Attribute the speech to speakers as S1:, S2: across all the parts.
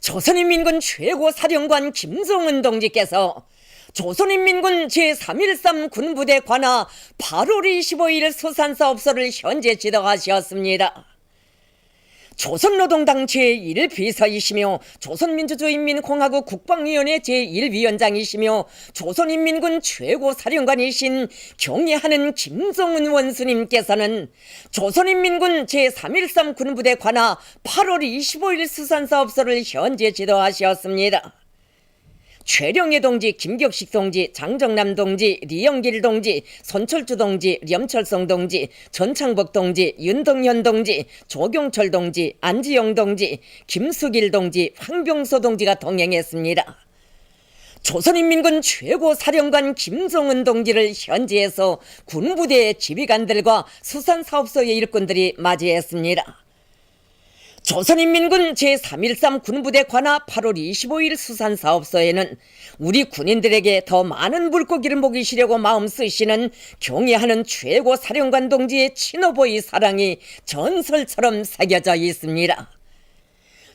S1: 조선인민군 최고사령관 김정은 동지께서 조선인민군 제313 군부대 관하 8월 25일 수산사업소를 현재 지도하셨습니다. 조선노동당 제1비서이시며 조선민주주의인민공화국 국방위원회 제1위원장이시며 조선인민군 최고사령관이신 경애하는 김정은 원수님께서는 조선인민군 제313 군부대 관하 8월 25일 수산사업소를 현재 지도하셨습니다. 최령해 동지, 김격식 동지, 장정남 동지, 리영길 동지, 손철주 동지, 렴철성 동지, 전창복 동지, 윤동현 동지, 조경철 동지, 안지영 동지, 김수길 동지, 황병소 동지가 동행했습니다. 조선인민군 최고사령관 김정은 동지를 현지에서 군부대의 지휘관들과 수산사업소의 일꾼들이 맞이했습니다. 조선인민군 제313 군부대 관하 8월 25일 수산사업소에는 우리 군인들에게 더 많은 물고기를 먹이시려고 마음 쓰시는 경애하는 최고사령관 동지의 친오보의 사랑이 전설처럼 새겨져 있습니다.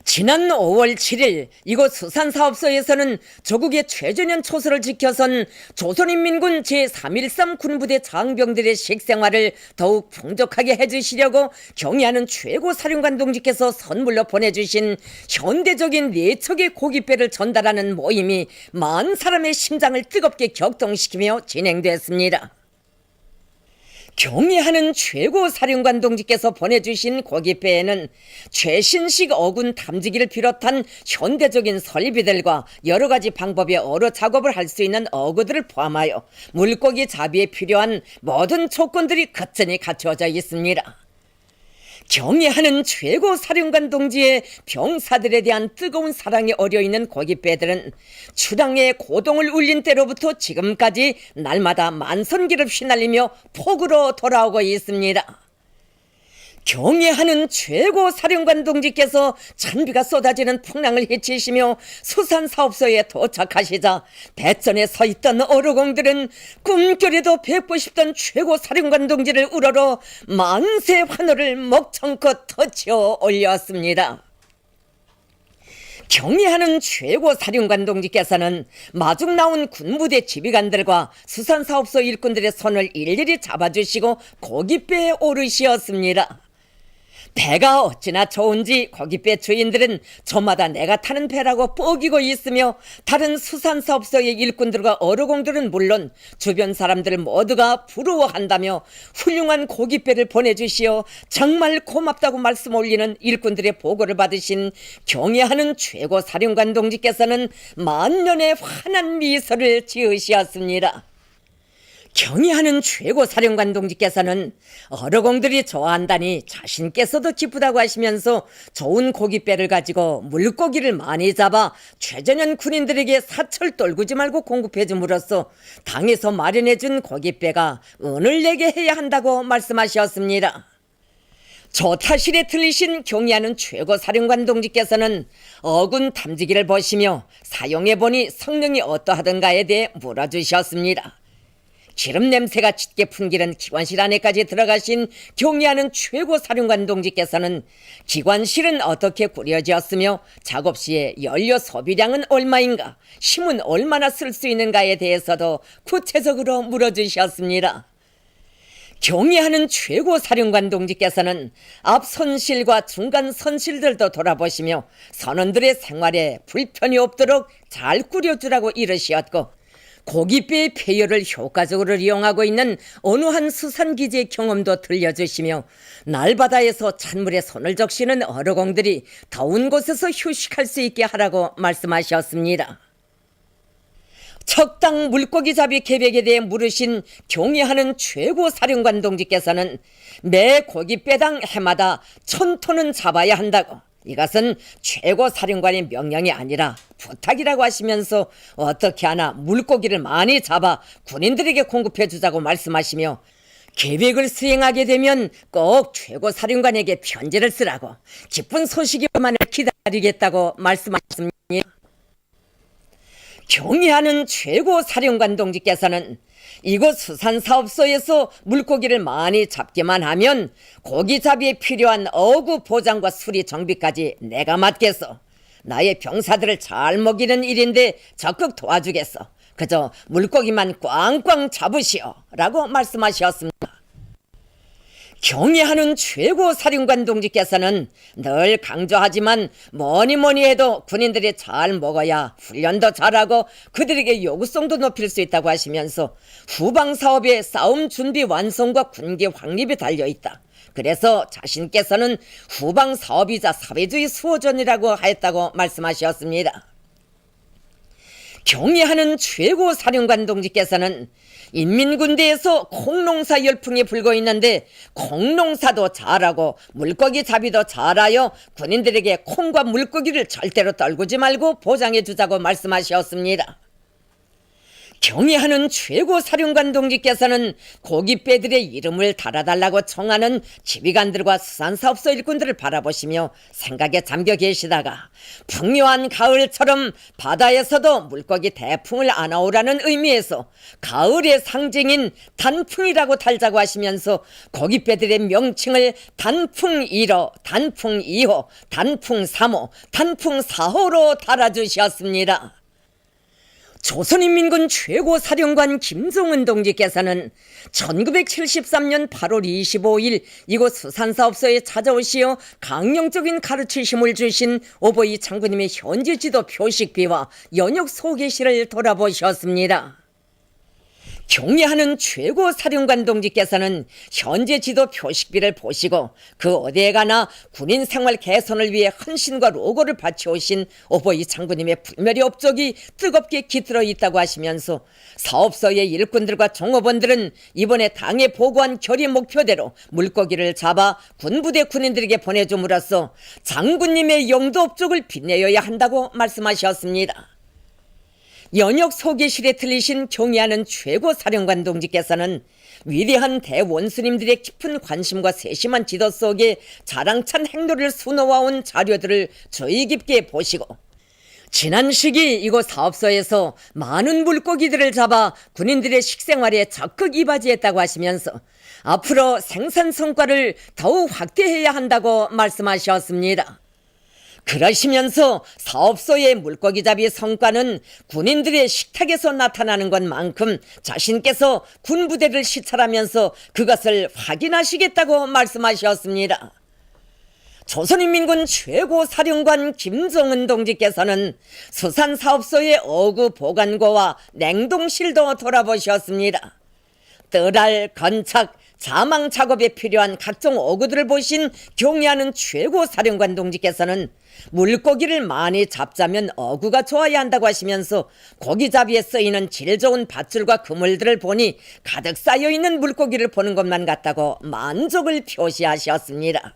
S1: 지난 5월 7일 이곳 수산사업소에서는 조국의 최전연 초소를 지켜선 조선인민군 제313 군부대 장병들의 식생활을 더욱 풍족하게 해주시려고 경애하는 최고사령관 동지께서 선물로 보내주신 현대적인 4척의 고깃배를 전달하는 모임이 만 사람의 심장을 뜨겁게 격동시키며 진행됐습니다. 경애하는 최고사령관 동지께서 보내주신 고깃배에는 최신식 어군 탐지기를 비롯한 현대적인 설비들과 여러가지 방법의 어로 작업을 할 수 있는 어구들을 포함하여 물고기 잡이에 필요한 모든 조건들이 거뜬히 갖추어져 있습니다. 경애하는 최고사령관 동지의 병사들에 대한 뜨거운 사랑이 어려있는 고깃배들은 추랑의 고동을 울린 때로부터 지금까지 날마다 만선기를 휘날리며 폭우로 돌아오고 있습니다. 경애하는 최고사령관 동지께서 찬비가 쏟아지는 풍랑을 헤치시며 수산사업소에 도착하시자 대전에 서있던 어르공들은 꿈결에도 뵙고 싶던 최고사령관 동지를 우러러 만세 환호를 목청껏 터치어 올렸습니다. 경애하는 최고사령관 동지께서는 마중 나온 군부대 지휘관들과 수산사업소 일꾼들의 손을 일일이 잡아주시고 고깃배에 오르시었습니다. 배가 어찌나 좋은지 고깃배 주인들은 저마다 내가 타는 배라고 뻐기고 있으며 다른 수산사업소의 일꾼들과 어르공들은 물론 주변 사람들 모두가 부러워한다며 훌륭한 고깃배를 보내주시어 정말 고맙다고 말씀 올리는 일꾼들의 보고를 받으신 경애하는 최고사령관 동지께서는 만년의 환한 미소를 지으시었습니다. 경애하는 최고사령관 동지께서는 어르공들이 좋아한다니 자신께서도 기쁘다고 하시면서 좋은 고깃배를 가지고 물고기를 많이 잡아 최전연 군인들에게 사철 떨구지 말고 공급해 줌으로써 당에서 마련해준 고깃배가 은을 내게 해야 한다고 말씀하셨습니다. 조타실에 들리신 경애하는 최고사령관 동지께서는 어군 탐지기를 보시며 사용해보니 성능이 어떠하던가에 대해 물어주셨습니다. 기름 냄새가 짙게 풍기는 기관실 안에까지 들어가신 경애하는 최고사령관 동지께서는 기관실은 어떻게 꾸려졌으며 작업 시에 연료 소비량은 얼마인가, 힘은 얼마나 쓸 수 있는가에 대해서도 구체적으로 물어주셨습니다. 경애하는 최고사령관 동지께서는 앞 선실과 중간 선실들도 돌아보시며 선원들의 생활에 불편이 없도록 잘 꾸려주라고 이르시었고 고깃배의 폐열을 효과적으로 이용하고 있는 어느 한 수산기지의 경험도 들려주시며 날바다에서 찬물에 손을 적시는 어르공들이 더운 곳에서 휴식할 수 있게 하라고 말씀하셨습니다. 척당 물고기 잡이 계획에 대해 물으신 경애하는 최고사령관 동지께서는 매 고깃배당 해마다 1000톤은 잡아야 한다고, 이것은 최고사령관의 명령이 아니라 부탁이라고 하시면서 어떻게 하나 물고기를 많이 잡아 군인들에게 공급해 주자고 말씀하시며 계획을 수행하게 되면 꼭 최고사령관에게 편지를 쓰라고 기쁜 소식이 오만을 기다리겠다고 말씀하셨습니다. 경애하는 최고사령관 동지께서는 이곳 수산사업소에서 물고기를 많이 잡기만 하면 고기잡이에 필요한 어구 보장과 수리 정비까지 내가 맡겠어. 나의 병사들을 잘 먹이는 일인데 적극 도와주겠어. 그저 물고기만 꽝꽝 잡으시오 라고 말씀하셨습니다. 경애하는 최고 사령관 동지께서는 늘 강조하지만 뭐니 해도 군인들이 잘 먹어야 훈련도 잘하고 그들에게 요구성도 높일 수 있다고 하시면서 후방 사업의 싸움 준비 완성과 군기 확립이 달려있다. 그래서 자신께서는 후방 사업이자 사회주의 수호전이라고 하였다고 말씀하셨습니다. 경애하는 최고 사령관 동지께서는 인민군대에서 콩농사 열풍이 불고 있는데 콩농사도 잘하고 물고기 잡이도 잘하여 군인들에게 콩과 물고기를 절대로 떨구지 말고 보장해 주자고 말씀하셨습니다. 경애하는 최고 사령관 동지께서는 고깃배들의 이름을 달아달라고 청하는 지휘관들과 수산사업소 일꾼들을 바라보시며 생각에 잠겨 계시다가 풍요한 가을처럼 바다에서도 물고기 대풍을 안아오라는 의미에서 가을의 상징인 단풍이라고 달자고 하시면서 고깃배들의 명칭을 단풍 1호, 단풍 2호, 단풍 3호, 단풍 4호로 달아주셨습니다. 조선인민군 최고사령관 김정은 동지께서는 1973년 8월 25일 이곳 수산사업소에 찾아오시어 강령적인 가르치심을 주신 오보이 장군님의 현지 지도 표식비와 연역 소개시를 돌아보셨습니다. 경애하는 최고사령관 동지께서는 현재 지도 표식비를 보시고 그 어디에 가나 군인 생활 개선을 위해 헌신과 로고를 바쳐오신 오보이 장군님의 불멸의 업적이 뜨겁게 깃들어 있다고 하시면서 사업소의 일꾼들과 종업원들은 이번에 당에 보고한 결의 목표대로 물고기를 잡아 군부대 군인들에게 보내줌으로써 장군님의 영도 업적을 빛내어야 한다고 말씀하셨습니다. 연역 소개실에 들리신 경애하는 최고사령관 동지께서는 위대한 대원수님들의 깊은 관심과 세심한 지도 속에 자랑찬 행로를 수놓아온 자료들을 주의 깊게 보시고 지난 시기 이곳 사업소에서 많은 물고기들을 잡아 군인들의 식생활에 적극 이바지했다고 하시면서 앞으로 생산 성과를 더욱 확대해야 한다고 말씀하셨습니다. 그러시면서 사업소의 물고기잡이 성과는 군인들의 식탁에서 나타나는 것만큼 자신께서 군부대를 시찰하면서 그것을 확인하시겠다고 말씀하셨습니다. 조선인민군 최고사령관 김정은 동지께서는 수산사업소의 어구 보관고와 냉동실도 돌아보셨습니다. 뜰알, 건착, 자망 작업에 필요한 각종 어구들을 보신 경애하는 최고사령관 동지께서는 물고기를 많이 잡자면 어구가 좋아야 한다고 하시면서 고기잡이에 쓰이는 질 좋은 밧줄과 그물들을 보니 가득 쌓여있는 물고기를 보는 것만 같다고 만족을 표시하셨습니다.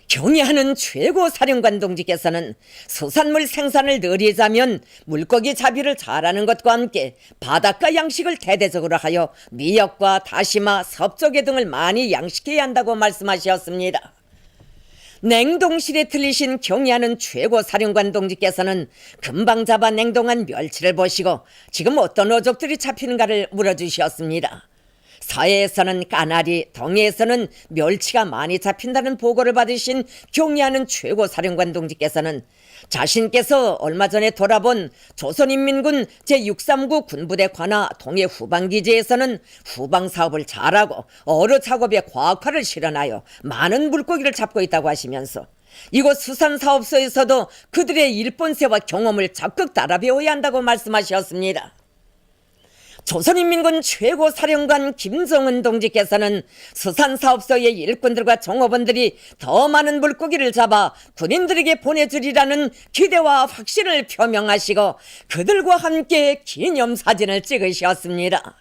S1: 경애하는 최고사령관 동지께서는 수산물 생산을 늘리자면 물고기 잡이를 잘하는 것과 함께 바닷가 양식을 대대적으로 하여 미역과 다시마, 섭조개 등을 많이 양식해야 한다고 말씀하셨습니다. 냉동실에 들리신 경애하는 최고사령관 동지께서는 금방 잡아 냉동한 멸치를 보시고 지금 어떤 어족들이 잡히는가를 물어주셨습니다. 서해에서는 까나리, 동해에서는 멸치가 많이 잡힌다는 보고를 받으신 경애하는 최고사령관 동지께서는 자신께서 얼마 전에 돌아본 조선인민군 제639 군부대 관하 동해 후방기지에서는 후방사업을 잘하고 어로 작업에 과학화를 실현하여 많은 물고기를 잡고 있다고 하시면서 이곳 수산사업소에서도 그들의 일본세와 경험을 적극 따라 배워야 한다고 말씀하셨습니다. 조선인민군 최고사령관 김정은 동지께서는 수산사업소의 일꾼들과 종업원들이 더 많은 물고기를 잡아 군인들에게 보내주리라는 기대와 확신을 표명하시고 그들과 함께 기념사진을 찍으셨습니다.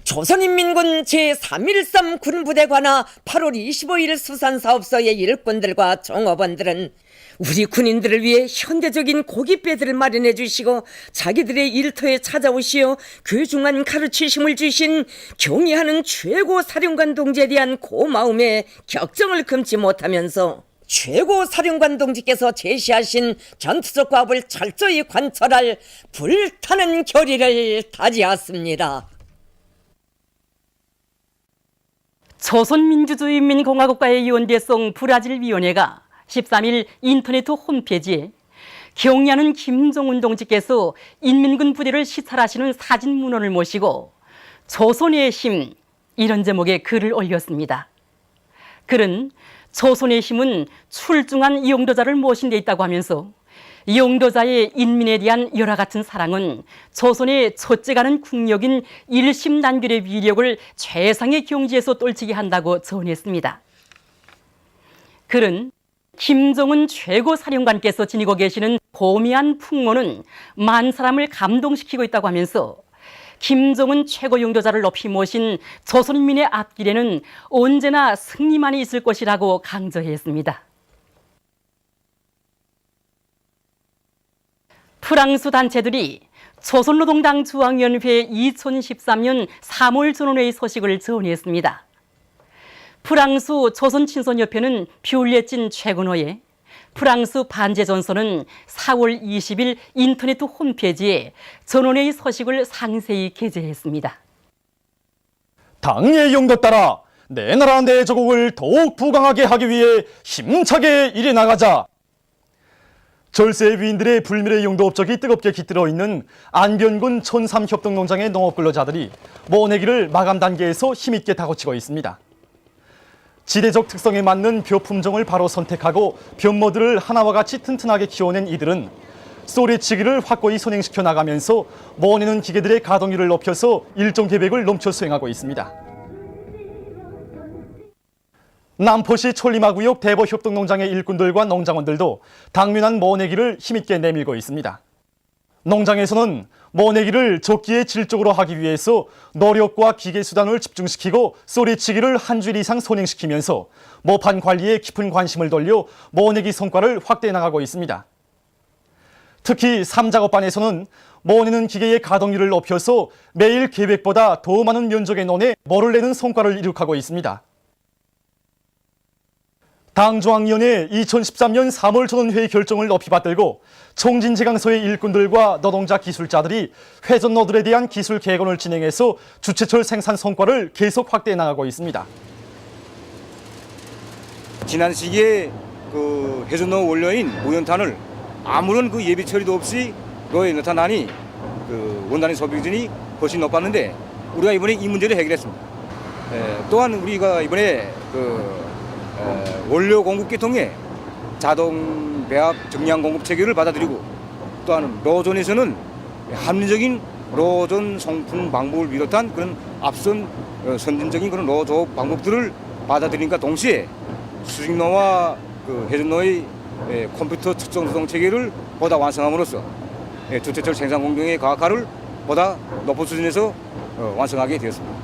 S1: 조선인민군 제313 군부대 관하 8월 25일 수산사업소의 일꾼들과 종업원들은 우리 군인들을 위해 현대적인 고깃배들을 마련해 주시고 자기들의 일터에 찾아오시어 귀중한 가르치심을 주신 경애하는 최고사령관 동지에 대한 고마움에 격정을 금치 못하면서 최고사령관 동지께서 제시하신 전투적 과업을 철저히 관철할 불타는 결의를 다지었습니다.
S2: 조선민주주의인민공화국과의 연대성 브라질 위원회가 13일 인터넷 홈페이지에 경의하는 김종운 동지께서 인민군 부대를 시찰하시는 사진 문헌을 모시고 조선의 힘 이런 제목의 글을 올렸습니다. 글은 조선의 힘은 출중한 용도자를 모신 데 있다고 하면서 용도자의 인민에 대한 열화 같은 사랑은 조선의 첫째가는 국력인 일심단결의 위력을 최상의 경지에서 떨치게 한다고 전했습니다. 글은 김종운 최고사령관께서 지니고 계시는 고미한 풍모는 만 사람을 감동시키고 있다고 하면서 김종운 최고 용도자를 높이 모신 조선인민의 앞길에는 언제나 승리만이 있을 것이라고 강조했습니다. 프랑스 단체들이 조선노동당 중앙위원회 2013년 3월 전원회의 소식을 전했습니다. 프랑스 조선친선협회는 뷰레진 최근호에 프랑스 반제전선은 4월 20일 인터넷 홈페이지에 전원회의 소식을 상세히 게재했습니다.
S3: 당의 용도 따라 내 나라 내 조국을 더욱 부강하게 하기 위해 힘차게 일해 나가자. 절세 위인들의 불멸의 용도 업적이 뜨겁게 깃들어 있는 안변군 촌삼협동농장의 농업근로자들이 모내기를 마감 단계에서 힘있게 다고치고 있습니다. 지대적 특성에 맞는 벼 품종을 바로 선택하고 벼모들을 하나와 같이 튼튼하게 키워낸 이들은 쏘리치기를 확고히 선행시켜 나가면서 모내는 기계들의 가동률을 높여서 일정 계획을 넘쳐 수행하고 있습니다. 남포시 촐리마구역 대보협동농장의 일꾼들과 농장원들도 당면한 모내기를 힘있게 내밀고 있습니다. 농장에서는 모내기를 적기에 질적으로 하기 위해서 노력과 기계수단을 집중시키고 쏘리치기를 한 줄 이상 선행시키면서 모판 관리에 깊은 관심을 돌려 모내기 성과를 확대해 나가고 있습니다. 특히 3작업반에서는 모내는 기계의 가동률을 높여서 매일 계획보다 더 많은 면적의 논에 모를 내는 성과를 이룩하고 있습니다. 당중앙위원회 2013년 3월 전원회의 결정을 높이 받들고 총진지강서의 일꾼들과 노동자 기술자들이 회전노들에 대한 기술 개건을 진행해서 주체철 생산 성과를 계속 확대해 나가고 있습니다.
S4: 지난 시기에 그 회전노 원료인 무연탄을 아무런 그 예비 처리도 없이 로에 넣다나니 그 원단의 소비 기준이 훨씬 높았는데 우리가 이번에 이 문제를 해결했습니다. 또한 우리가 이번에 원료 공급 계통에 자동 배합 정량 공급 체계를 받아들이고 또한 로존에서는 합리적인 로존 송풍 방법을 비롯한 그런 앞선 선진적인 그런 로조 방법들을 받아들인과 동시에 수직로와 그 회전로의 컴퓨터 측정 조정 체계를 보다 완성함으로써 주체철 생산 공정의 과학화를 보다 높은 수준에서 완성하게 되었습니다.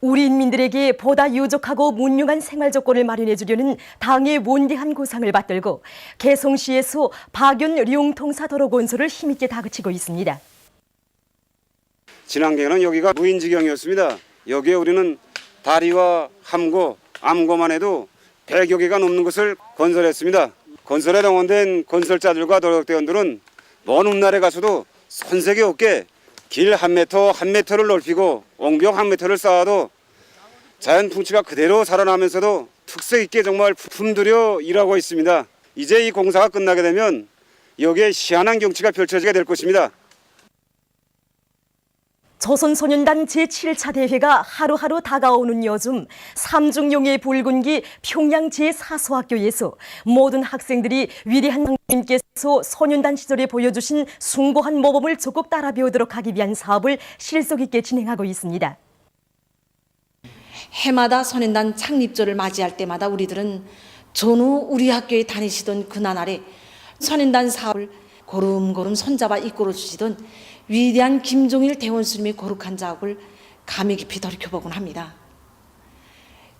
S2: 우리 인민들에게 보다 유족하고 문명한 생활 조건을 마련해 주려는 당의 원대한 구상을 받들고 개성시에서 박연 룡통사 도로 건설을 힘있게 다그치고 있습니다.
S5: 지난해에는 여기가 무인지경이었습니다. 여기에 우리는 다리와 함고, 암고만 해도 100여 개가 넘는 것을 건설했습니다. 건설에 동원된 건설자들과 노력대원들은 먼 훗날에 가서도 손색이 없게 길 1m, 1m를 넓히고 옹벽 1m를 쌓아도 자연 풍치가 그대로 살아나면서도 특색 있게 정말 품들여 일하고 있습니다. 이제 이 공사가 끝나게 되면 여기에 희한한 경치가 펼쳐지게 될 것입니다.
S2: 조선소년단 제7차 대회가 하루하루 다가오는 요즘 삼중용의 붉은기 평양 제4소학교에서 모든 학생들이 위대한 선생님께서 소년단 시절에 보여주신 숭고한 모범을 조금 따라 배우도록 하기 위한 사업을 실속 있게 진행하고 있습니다.
S6: 해마다 소년단 창립절을 맞이할 때마다 우리들은 전후 우리 학교에 다니시던 그날 아래 소년단 사업을 고름고름 손잡아 이끌어 주시던 위대한 김종일 대원수님의 거룩한 자업을 감회 깊이 돌이켜보곤 합니다.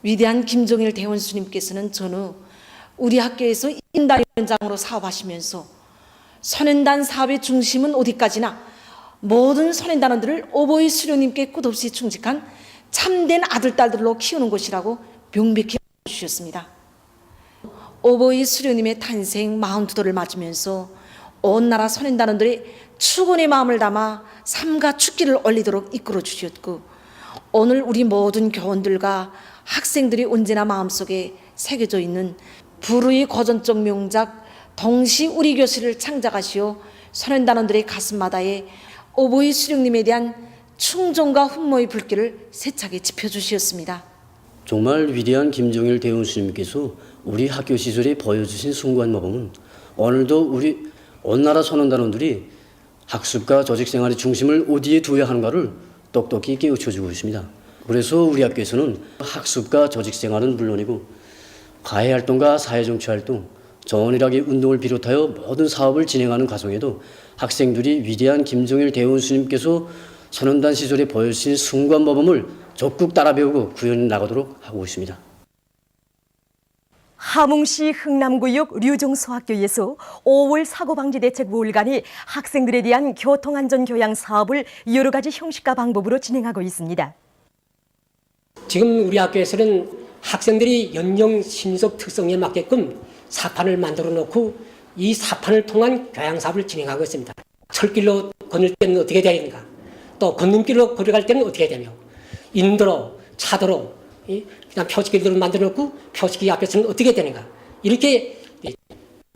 S6: 위대한 김종일 대원수님께서는 전후 우리 학교에서 인단위원장으로 사업하시면서 소년단 사업의 중심은 어디까지나 모든 소년단원들을 오보이 수령님께 끝없이 충직한 참된 아들, 딸들로 키우는 것이라고 명백히 주셨습니다. 오보이 수령님의 탄생 42도를 맞으면서 온 나라 소년단원들이 축원의 마음을 담아 삼가 축기를 올리도록 이끌어 주셨고 오늘 우리 모든 교원들과 학생들이 언제나 마음속에 새겨져 있는 불의 고전적 명작 동시 우리 교실을 창작하시어 선현단원들의 가슴마다에 오보이 수령님에 대한 충정과 훈모의 불길을 세차게 지펴주시었습니다.
S7: 정말 위대한 김종일 대원 스님께서 우리 학교 시설에 보여주신 숭고한 모범은 오늘도 우리 온 나라 선원단원들이 학습과 조직 생활의 중심을 어디에 두어야 하는가를 똑똑히 깨우쳐주고 있습니다. 그래서 우리 학교에서는 학습과 조직 생활은 물론이고 과외활동과 사회정치활동, 정원일학의 운동을 비롯하여 모든 사업을 진행하는 과정에도 학생들이 위대한 김종일 대원 스님께서 선원단 시절에 보여주신 숭고한 모범을 적극 따라 배우고 구현해 나가도록 하고 있습니다.
S2: 함흥시 흥남구역 류정소학교에서 5월 사고방지 대책 5일간이 학생들에 대한 교통안전교양 사업을 여러 가지 형식과 방법으로 진행하고 있습니다.
S8: 지금 우리 학교에서는 학생들이 연령 신속 특성에 맞게끔 사판을 만들어 놓고 이 사판을 통한 교양 사업을 진행하고 있습니다. 철길로 건널 때는 어떻게 돼야 되는가, 또 건너길로 걸어갈 때는 어떻게 되며, 인도로, 차도로, 그냥 표지길들을 만들어 놓고 표지기 앞에서는 어떻게 되는가, 이렇게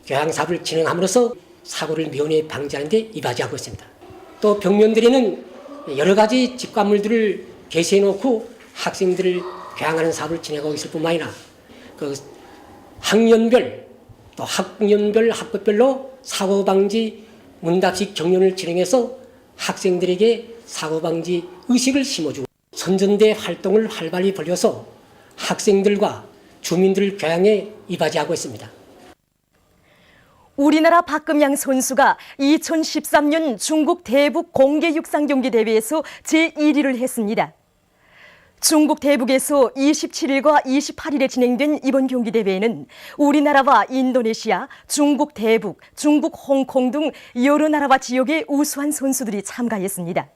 S8: 교양 사업을 진행함으로써 사고를 미연에 방지하는 데 이바지하고 있습니다. 또 벽면들에는 여러 가지 직관물들을 게시해 놓고 학생들을 교양하는 사업을 진행하고 있을 뿐만 아니라 그 학년별 또 학년별 학급별로 사고방지 문답식 경연을 진행해서 학생들에게 사고방지 의식을 심어주고 선전대 활동을 활발히 벌여서 학생들과 주민들 교양에 이바지하고 있습니다.
S2: 우리나라 박금양 선수가 2013년 중국 대북 공개 육상 경기 대회에서 제1위를 했습니다. 중국 대북에서 27일과 28일에 진행된 이번 경기 대회에는 우리나라와 인도네시아, 중국 대북, 중국 홍콩 등 여러 나라와 지역의 우수한 선수들이 참가했습니다.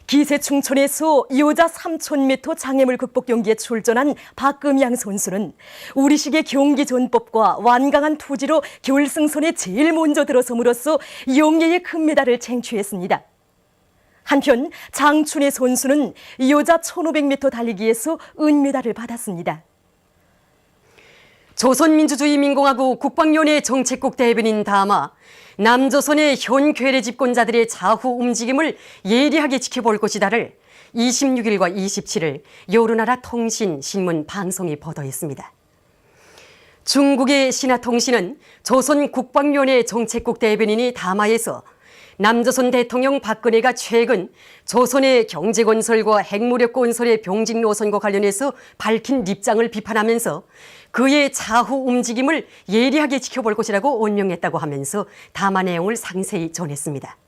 S2: 기세충천에서 여자 3000m 장애물 극복 경기에 출전한 박금양 선수는 우리식의 경기 전법과 완강한 투지로 결승선에 제일 먼저 들어섬으로써 영예의 금메달을 쟁취했습니다. 한편 장춘혜 선수는 여자 1500m 달리기에서 은메달을 받았습니다. 조선민주주의민공화국 국방위원회 정책국 대변인 담아 남조선의 현 괴뢰 집권자들의 좌후 움직임을 예리하게 지켜볼 것이다를 26일과 27일 여러 나라 통신, 신문, 방송이 보도했습니다. 중국의 신화통신은 조선 국방위원회 정책국 대변인이 담화에서 남조선 대통령 박근혜가 최근 조선의 경제건설과 핵무력 건설의 병직 노선과 관련해서 밝힌 입장을 비판하면서 그의 좌후 움직임을 예리하게 지켜볼 것이라고 언명했다고 하면서 담화 내용을 상세히 전했습니다.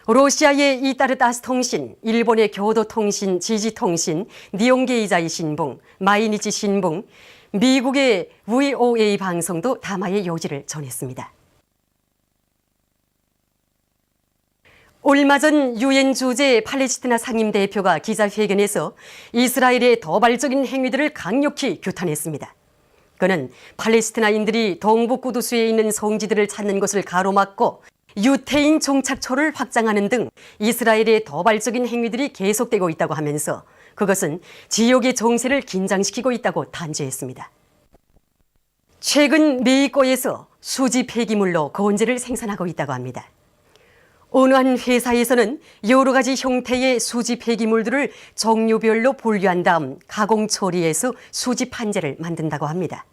S2: 러시아의 이따르타스 통신, 일본의 교도통신, 지지통신, 니온게이자이 신봉, 마이니치 신봉, 미국의 VOA 방송도 담화의 요지를 전했습니다. 얼마 전 유엔 주재 팔레스티나 상임대표가 기자회견에서 이스라엘의 도발적인 행위들을 강력히 규탄했습니다. 그는 팔레스티나인들이 동부 구두수에 있는 성지들을 찾는 것을 가로막고 유태인 정착처를 확장하는 등 이스라엘의 도발적인 행위들이 계속되고 있다고 하면서 그것은 지역의 정세를 긴장시키고 있다고 단죄했습니다. 최근 메이커에서 수지 폐기물로 건재를 생산하고 있다고 합니다. 어느 한 회사에서는 여러 가지 형태의 수지 폐기물들을 종류별로 분류한 다음 가공 처리해서 수지 판재를 만든다고 합니다.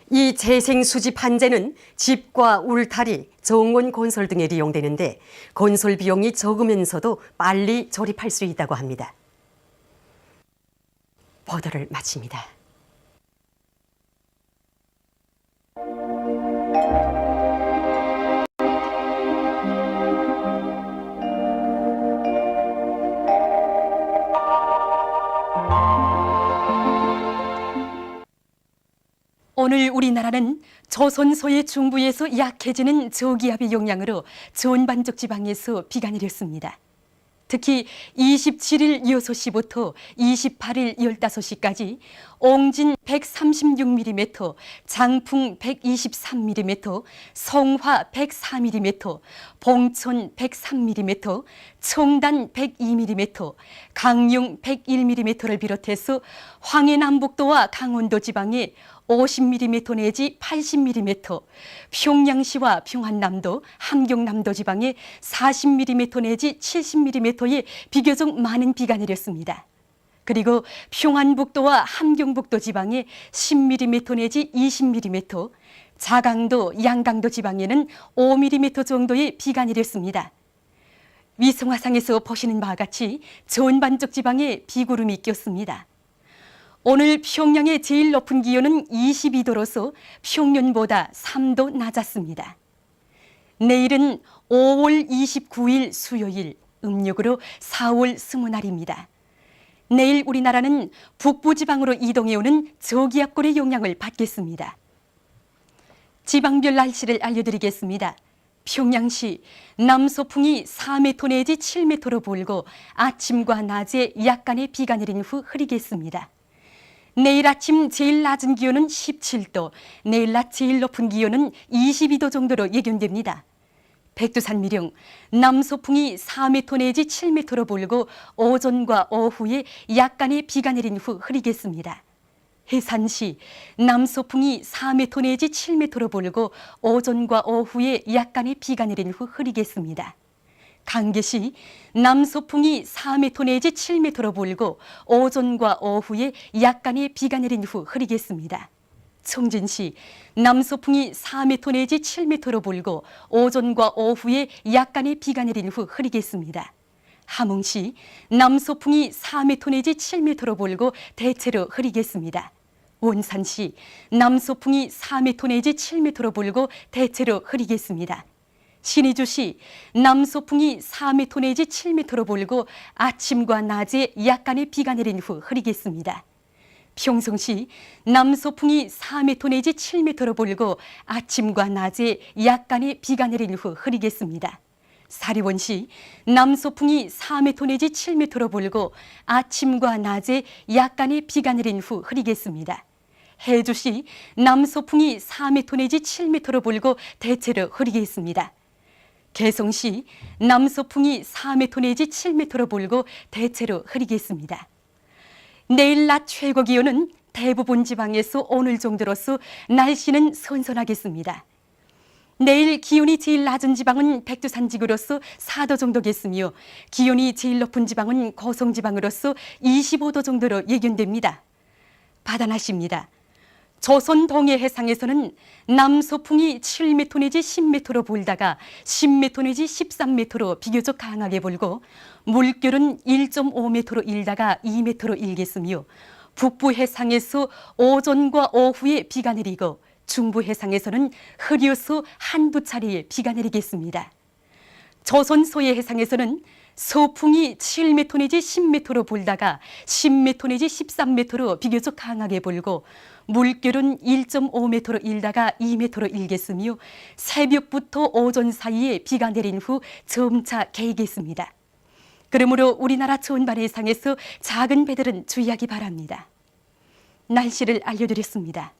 S2: 이 재생 수지 판재는 집과 울타리, 정원 건설 등에 이용되는데 건설 비용이 적으면서도 빨리 조립할 수 있다고 합니다. 보도를 마칩니다. 오늘 우리나라는 조선소의 중부에서 약해지는 저기압의 영향으로 전반적 지방에서 비가 내렸습니다. 특히 27일 6시부터 28일 15시까지 옹진 136mm, 장풍 123mm, 성화 104mm, 봉천 103mm, 청단 102mm, 강릉 101mm를 비롯해서 황해남북도와 강원도 지방에 50mm 내지 80mm, 평양시와 평안남도, 함경남도 지방에 40mm 내지 70mm의 비교적 많은 비가 내렸습니다. 그리고 평안북도와 함경북도 지방에 10mm 내지 20mm, 자강도, 양강도 지방에는 5mm 정도의 비가 내렸습니다. 위성화상에서 보시는 바와 같이 전반적 지방에 비구름이 꼈습니다. 오늘 평양의 제일 높은 기온은 22도로서 평년보다 3도 낮았습니다. 내일은 5월 29일 수요일, 음력으로 4월 20날입니다. 내일 우리나라는 북부지방으로 이동해오는 저기압골의 영향을 받겠습니다. 지방별 날씨를 알려드리겠습니다. 평양시 남서풍이 4m 내지 7m로 불고 아침과 낮에 약간의 비가 내린 후 흐리겠습니다. 내일 아침 제일 낮은 기온은 17도, 내일 낮 제일 높은 기온은 22도 정도로 예견됩니다. 백두산 미령 남서풍이 4m 내지 7m로 불고 오전과 오후에 약간의 비가 내린 후 흐리겠습니다. 해산시 남서풍이 4m 내지 7m로 불고 오전과 오후에 약간의 비가 내린 후 흐리겠습니다. 강계시 남서풍이 4m 내지 7m로 불고 오전과 오후에 약간의 비가 내린 후 흐리겠습니다. 청진시 남서풍이 4m 내지 7m로 불고 오전과 오후에 약간의 비가 내린 후 흐리겠습니다. 함흥시 남서풍이 4m 내지 7m로 불고 대체로 흐리겠습니다. 원산시 남서풍이 4m 내지 7m로 불고 대체로 흐리겠습니다. 신의주시 남서풍이 4m 내지 7m로 불고 아침과 낮에 약간의 비가 내린 후 흐리겠습니다. 평성시 남서풍이 4m 내지 7m로 불고 아침과 낮에 약간의 비가 내린 후 흐리겠습니다. 사리원시 남서풍이 4m 내지 7m로 불고 아침과 낮에 약간의 비가 내린 후 흐리겠습니다. 해주시 남서풍이 4m 내지 7m로 불고 대체로 흐리겠습니다. 개성시 남서풍이 4m 내지 7m로 불고 대체로 흐리겠습니다. 내일 낮 최고 기온은 대부분 지방에서 오늘 정도로서 날씨는 선선하겠습니다. 내일 기온이 제일 낮은 지방은 백두산 지구로서 4도 정도겠으며 기온이 제일 높은 지방은 고성 지방으로서 25도 정도로 예견됩니다. 바다날씨입니다. 조선 동해 해상에서는 남서풍이 7m 내지 10m로 불다가 10m 내지 13m로 비교적 강하게 불고 물결은 1.5m로 일다가 2m로 일겠으며 북부 해상에서 오전과 오후에 비가 내리고 중부 해상에서는 흐려서 한두 차례에 비가 내리겠습니다. 조선 소해 해상에서는 서풍이 7m 내지 10m로 불다가 10m 내지 13m로 비교적 강하게 불고 물결은 1.5m로 일다가 2m로 일겠으며 새벽부터 오전 사이에 비가 내린 후 점차 개겠습니다. 그러므로 우리나라 전반 해상에서 작은 배들은 주의하기 바랍니다. 날씨를 알려드렸습니다.